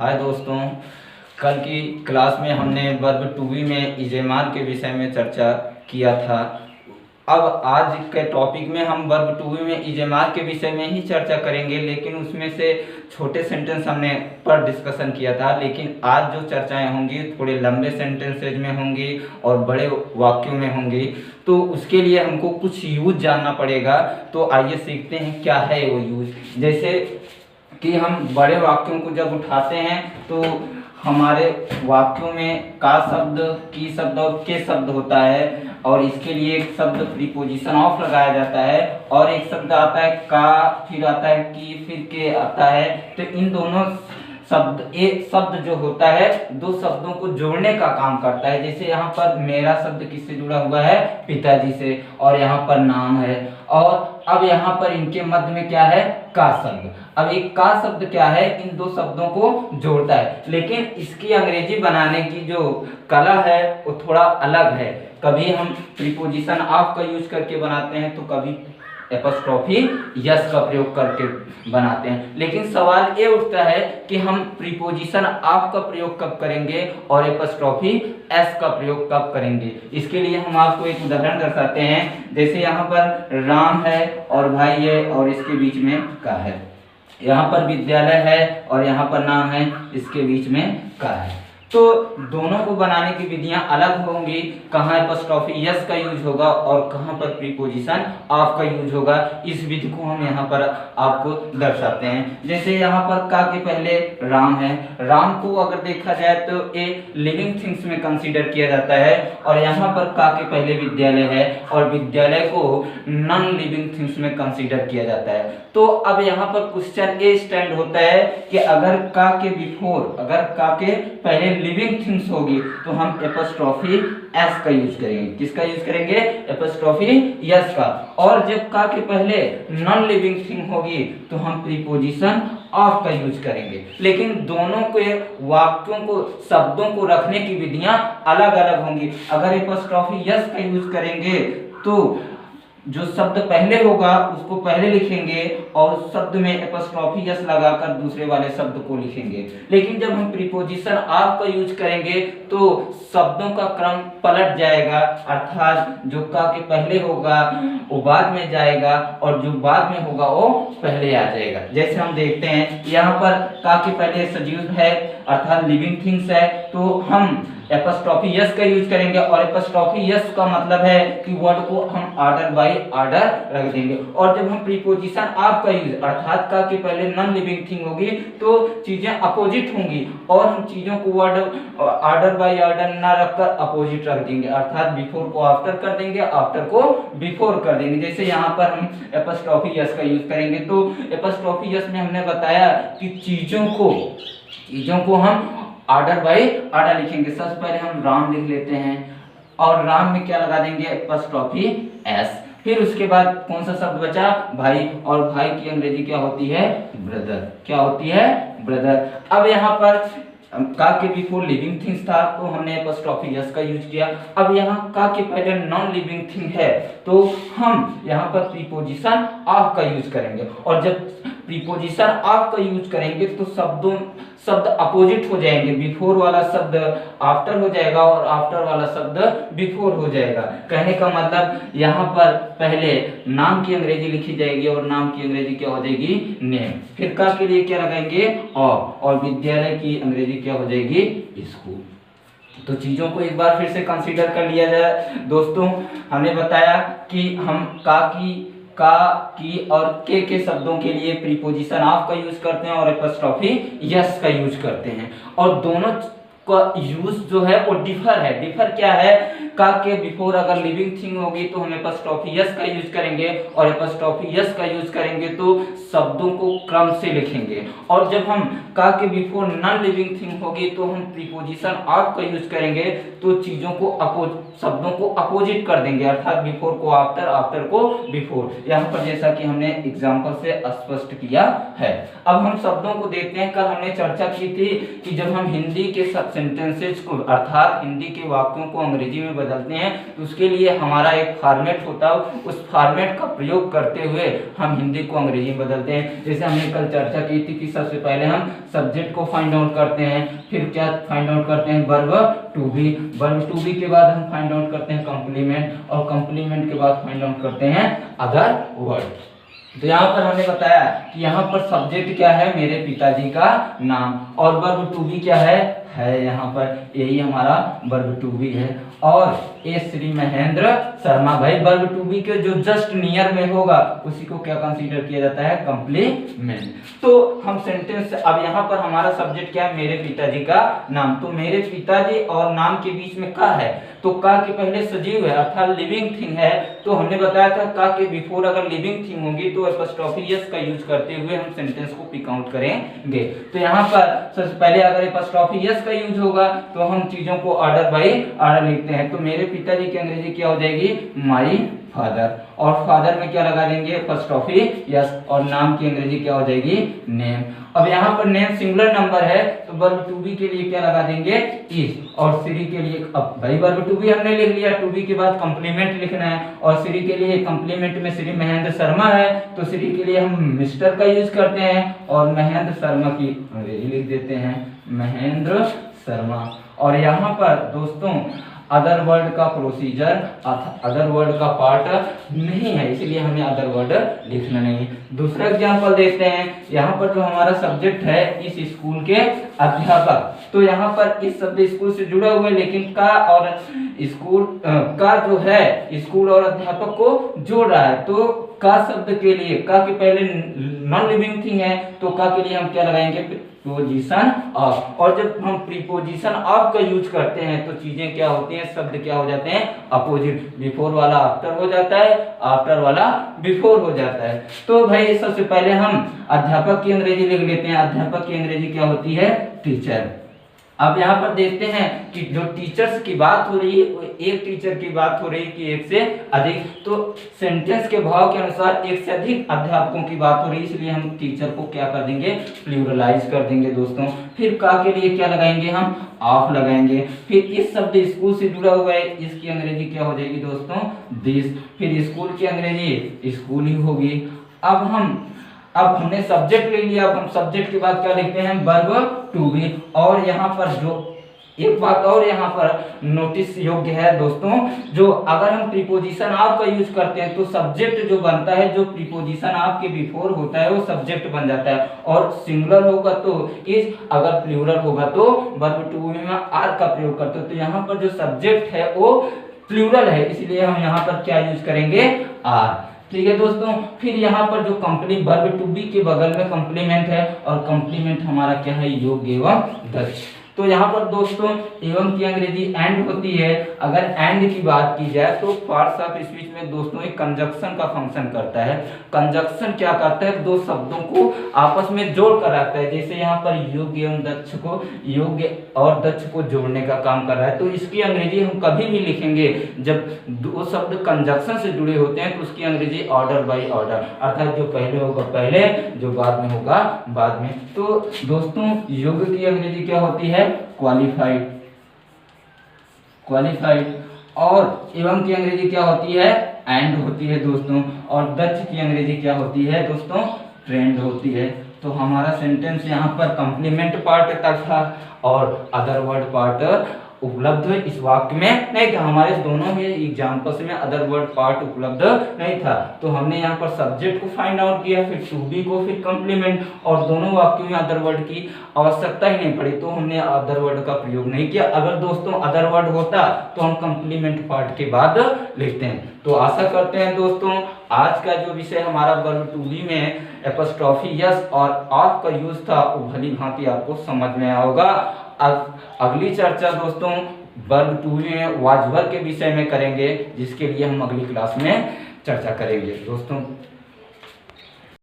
हाय दोस्तों, कल की क्लास में हमने वर्ब टू बी में इजेमार के विषय में चर्चा किया था। अब आज के टॉपिक में हम वर्ब टू बी में इजेमार के विषय में ही चर्चा करेंगे, लेकिन उसमें से छोटे सेंटेंस हमने पर डिस्कशन किया था। लेकिन आज जो चर्चाएं होंगी थोड़े लंबे सेंटेंसेज में होंगी और बड़े वाक्यों में होंगी, तो उसके लिए हमको कुछ यूज जानना पड़ेगा। तो आइए सीखते हैं क्या है वो यूज। जैसे कि हम बड़े वाक्यों को जब उठाते हैं तो हमारे वाक्यों में का शब्द, की शब्द और के शब्द होता है, और इसके लिए एक शब्द प्रीपोजिशन ऑफ लगाया जाता है, और एक शब्द आता है का, फिर आता है की, फिर के आता है। तो इन दोनों शब्द, एक शब्द जो होता है दो शब्दों को जोड़ने का काम करता है। जैसे यहाँ पर मेरा शब्द किससे जुड़ा हुआ है? पिताजी से, और यहाँ पर नाम है। और अब यहाँ पर इनके मध्य में क्या है? का शब्द। अब एक का शब्द क्या है? इन दो शब्दों को जोड़ता है, लेकिन इसकी अंग्रेजी बनाने की जो कला है वो थोड़ा अलग है। कभी हम प्रीपोजिशन ऑफ का यूज करके बनाते हैं, तो कभी एपॉस्ट्रोफी यस का प्रयोग करके बनाते हैं। लेकिन सवाल ये उठता है कि हम प्रीपोजिशन ऑफ का प्रयोग कब करेंगे और एपॉस्ट्रोफी एस का प्रयोग कब करेंगे। इसके लिए हम आपको एक उदाहरण दर्शाते हैं। जैसे यहाँ पर राम है और भाई है और इसके बीच में का है। यहाँ पर विद्यालय है और यहाँ पर नाम है, इसके बीच में का है। तो दोनों को बनाने की विधियां अलग होंगी। कहाँ एपॉस्ट्रोफी यस का यूज होगा और कहाँ पर प्रीपोजिशन ऑफ का यूज होगा। इस विधि को हम यहाँ पर आपको दर्शाते हैं। जैसे यहाँ पर का के पहले राम है। राम को अगर देखा जाए तो ए लिविंग थिंग्स में कंसीडर किया जाता है, और यहाँ पर का के पहले विद्यालय है, और विद्यालय को नॉन लिविंग थिंग्स में कंसीडर किया जाता है। तो अब यहाँ पर क्वेश्चन ए स्टैंड होता है कि अगर का के बिफोर, अगर का के पहले लिविंग थिंग्स होगी तो हम एपॉस्ट्रोफी एस का यूज करेंगे। किसका यूज करेंगे? एपॉस्ट्रोफी यस का। और जब का के पहले नॉन लिविंग थिंग होगी तो हम प्रीपोजिशन ऑफ का यूज करेंगे। लेकिन दोनों के वाक्यों को, शब्दों को रखने की विधियां अलग अलग होंगी। अगर एपॉस्ट्रोफी यस का यूज करेंगे तो जो शब्द पहले होगा उसको पहले लिखेंगे और उस शब्द में एपॉस्ट्रोफी यस लगाकर दूसरे वाले शब्द को लिखेंगे। लेकिन जब हम प्रीपोजिशन ऑफ का यूज करेंगे तो शब्दों का क्रम पलट जाएगा, अर्थात जो का के पहले होगा वो बाद में जाएगा और जो बाद में होगा वो पहले आ जाएगा। जैसे हम देखते हैं यहाँ पर का के पहले सजीव है अर्थात लिविंग थिंग्स है, तो हम एपॉस्ट्रोफी यस का यूज करेंगे। और एपॉस्ट्रोफी यस का मतलब है कि वर्ड को हम ऑर्डर बाय ऑर्डर रख देंगे। और जब हम प्रीपोजिशन ऑफ का यूज अर्थात का के पहले नॉन लिविंग थिंग होगी तो चीजें अपोजिट होंगी, और हम चीजों को वर्ड ऑर्डर बाय ऑर्डर ना रखकर अपोजिट रख देंगे, अर्थात बिफोर को आफ्टर कर देंगे, आफ्टर को बिफोर कर देंगे। जैसे यहाँ पर हम एपॉस्ट्रोफी यस का यूज करेंगे तो एपॉस्ट्रोफी यस में हमने बताया कि चीजों को हम ऑर्डर बाय ऑर्डर लिखेंगे। सबसे पहले हम राम लिख लेते हैं और राम में क्या लगा देंगे? Apostrophe S. फिर उसके बाद कौन सा शब्द बचा? भाई, और भाई की अंग्रेजी क्या होती है? ब्रदर। क्या होती है? ब्रदर। अब यहाँ पर का के बिफोर लिविंग थिंग्स था तो हमने एपॉस्ट्रोफी यस का यूज किया। अब यहाँ का के पहले नॉन लिविंग थिंग है तो हम यहाँ पर प्रीपोजिशन ऑफ का यूज करेंगे। और जब प्रीपोजिशन ऑफ का यूज करेंगे तो शब्द अपोजिट हो जाएंगे। बिफोर वाला शब्द आफ्टर हो जाएगा और आफ्टर वाला शब्द बिफोर हो जाएगा। कहने का मतलब यहाँ पर पहले नाम की अंग्रेजी लिखी जाएगी और नाम की अंग्रेजी क्या हो जाएगी? नेम। फिर का के लिए क्या लगाएंगे? ऑफ। और विद्यालय की अंग्रेजी क्या हो जाएगी? स्कूल। तो चीजों को एक बार फिर से कंसीडर कर लिया जाए। दोस्तों, हमने बताया कि हम का, की और के शब्दों के लिए प्रीपोजिशन ऑफ का यूज करते हैं और एपॉस्ट्रोफी यस का यूज करते हैं। और दोनों का यूज जो है वो डिफर है। डिफर क्या है? का के बिफोर अगर लिविंग थिंग होगी तो हम एपॉस्ट्रोफी यस का यूज करेंगे, और एपॉस्ट्रोफी यस का यूज करेंगे तो शब्दों को क्रम से लिखेंगे। और जब हम का के बिफोर नॉन लिविंग थिंग होगी तो हम प्रीपोजिशन ऑफ का यूज करेंगे तो चीजों को शब्दों को अपोजिट कर देंगे, अर्थात बिफोर को आफ्टर, आफ्टर को बिफोर। यहाँ पर जैसा कि हमने एग्जाम्पल से स्पष्ट किया है। अब हम शब्दों को देखते हैं। कल हमने चर्चा की थी कि जब हम हिंदी के सेंटेंसेस को अर्थात हिंदी के वाक्यों को अंग्रेजी में बदलते हैं तो उसके लिए हमारा एक फॉर्मेट होता है, उस फॉर्मेट का प्रयोग करते हुए हम हिंदी को अंग्रेजी में बदलते हैं। जैसे हमने कल चर्चा की थी कि सबसे पहले हम सब्जेक्ट को फाइंड आउट करते हैं, फिर क्या फाइंड आउट करते हैं, verb to be, verb to be के बाद हम फाइंड आउट करते हैं कंप्लीमेंट, और कंप्लीमेंट के बाद फाइंड आउट करते हैं अदर वर्ड। तो यहाँ पर हमने बताया कि यहाँ पर सब्जेक्ट क्या है, मेरे पिताजी का नाम, और वर्ब टू बी क्या है यहाँ पर यही हमारा वर्ब टू बी है। और ए श्री महेंद्र शर्मा, भाई वर्ब टू बी के जो जस्ट नियर में होगा उसी को क्या कंसीडर किया जाता है, कंप्लीमेंट। तो हम सेंटेंस, अब यहाँ पर हमारा सब्जेक्ट क्या है, मेरे पिताजी का नाम, तो मेरे पिताजी और नाम के बीच में का है, तो का के पहले सजीव है अर्थात लिविंग थिंग है, तो हमने बताया था का के बिफोर अगर लिविंग थिंग होगी तो एपोस्ट्रोफी यस का यूज करते हुए हम सेंटेंस को पिक आउट करेंगे। तो यहाँ पर सबसे पहले अगर एपोस्ट्रोफी यस का यूज होगा तो हम चीजों को ऑर्डर बाय ऑर्डर लिखते हैं। तो मेरे पिताजी की अंग्रेजी क्या हो जाएगी, माई फादर, और फादर में क्या लगा देंगे, एपोस्ट्रोफी यस, और नाम की अंग्रेजी क्या हो जाएगी, नेम। अब यहाँ पर नेम सिंगुलर नंबर है तो वर्ब टू बी के लिए क्या लगा देंगे, इज, और श्री के लिए, अब भाई वर्ब टू बी हमने लिख लिया, टू बी के बाद कंप्लीमेंट लिखना है, और श्री के लिए कंप्लीमेंट में श्री महेंद्र शर्मा है तो श्री के लिए हम मिस्टर का यूज करते हैं, और महेंद्र शर्मा की अंग्रेजी लिख देते हैं महेंद्र शर्मा। और यहाँ पर दोस्तों अदर वर्ड का प्रोसीजर, अदर वर्ड का पार्ट नहीं है, इसलिए हमें अदर वर्ड लिखना नहीं है। दूसरा एग्जांपल देते हैं, यहाँ पर जो हमारा सब्जेक्ट है इस स्कूल के अध्यापक, तो यहाँ पर इस शब्द स्कूल से जुड़ा हुआ है, लेकिन का और स्कूल का जो है स्कूल और अध्यापक को जोड़ रहा है, तो का शब्द के लिए, का के पहले नॉन लिविंग थिंग है तो का के लिए हम क्या लगाएंगे, प्रीपोजिशन ऑफ, और जब हम प्रीपोजिशन ऑफ का यूज करते हैं तो चीजें क्या होती हैं, शब्द क्या हो जाते हैं, अपोजिट, बिफोर वाला आफ्टर हो जाता है, आफ्टर वाला बिफोर हो जाता है। तो भाई सबसे पहले हम अध्यापक की अंग्रेजी लिख लेते हैं, अध्यापक की अंग्रेजी क्या होती है, टीचर। अब यहाँ पर देखते हैं कि जो टीचर्स की बात हो रही है, एक टीचर की बात हो रही है कि एक से अधिक, तो सेंटेंस के भाव के अनुसार एक से अधिक अध्यापकों की बात हो रही है, इसलिए हम टीचर को क्या कर देंगे, प्लूरलाइज कर देंगे दोस्तों। फिर का के लिए क्या लगाएंगे, हम ऑफ लगाएंगे। फिर इस शब्द स्कूल से जुड़ा हुआ है, इसकी अंग्रेजी क्या हो जाएगी दोस्तों, दिस। फिर स्कूल की अंग्रेजी स्कूल ही होगी। अब हमने सब्जेक्ट ले लिया, अब हम सब्जेक्ट के बाद क्या लिखते हैं, वर्ब टू बी। और यहाँ पर जो एक बात और यहाँ पर नोटिस योग्य है दोस्तों, जो अगर हम प्रीपोजिशन ऑफ का यूज करते हैं तो सब्जेक्ट जो बनता है, जो प्रीपोजिशन ऑफ के बिफोर होता है वो सब्जेक्ट बन जाता है, और सिंगुलर होगा तो इज, अगर प्लूरल होगा तो वर्ब टू बी में आर का प्रयोग करते हैं। तो यहाँ पर जो सब्जेक्ट है वो प्लूरल है, इसलिए हम यहाँ पर क्या यूज करेंगे, आर। ठीक है दोस्तों। फिर यहाँ पर जो वर्ब टू बी के बगल में कंप्लीमेंट है, और कंप्लीमेंट हमारा क्या है, योग्य एवं दक्ष। तो यहाँ पर दोस्तों एवं की अंग्रेजी एंड होती है। अगर एंड की बात की जाए तो पार्ट्स ऑफ स्पीच में दोस्तों एक कंजक्शन का फंक्शन करता है। कंजक्शन क्या करता है, दो शब्दों को आपस में जोड़ कर रखता है। जैसे यहाँ पर योग्य एवं दक्ष को, योग्य और दक्ष को जोड़ने का काम कर रहा है। तो इसकी अंग्रेजी हम कभी भी लिखेंगे जब दो शब्द कंजक्शन से जुड़े होते हैं तो उसकी अंग्रेजी ऑर्डर बाय ऑर्डर, अर्थात जो पहले होगा पहले, जो बाद में होगा बाद में। तो दोस्तों योग्य की अंग्रेजी क्या होती है, क्वालिफाइड, क्वालिफाइड। और एवं की अंग्रेजी क्या होती है, एंड होती है दोस्तों। और दक्ष की अंग्रेजी क्या होती है दोस्तों, ट्रेंड होती है। तो हमारा सेंटेंस यहाँ पर कंप्लीमेंट पार्ट तक था और अदर वर्ड पार्ट उपलब्ध इस वाक्य में नहीं था। हमारे दोनों ही एग्जाम्पल्स में अदर वर्ड पार्ट उपलब्ध नहीं था। तो हमने यहाँ पर सब्जेक्ट को फाइंड आउट किया, फिर टू बी को, फिर कंप्लीमेंट, और दोनों वाक्यों में अदर वर्ड की आवश्यकता ही नहीं पड़ी, तो हमने अदर वर्ड का प्रयोग नहीं किया। अगर दोस्तों अदर वर्ड होता तो हम कंप्लीमेंट पार्ट के बाद लिखते हैं। तो आशा करते हैं दोस्तों आज का जो विषय हमारा वर्ब टू बी में एपोस्ट्रोफी यस और ऑफ का यूज था वो भली भांति आपको समझ में आया होगा। अगली चर्चा दोस्तों वर्ब टू बी में वाज वर्ब के विषय में करेंगे, जिसके लिए हम अगली क्लास में चर्चा करेंगे दोस्तों।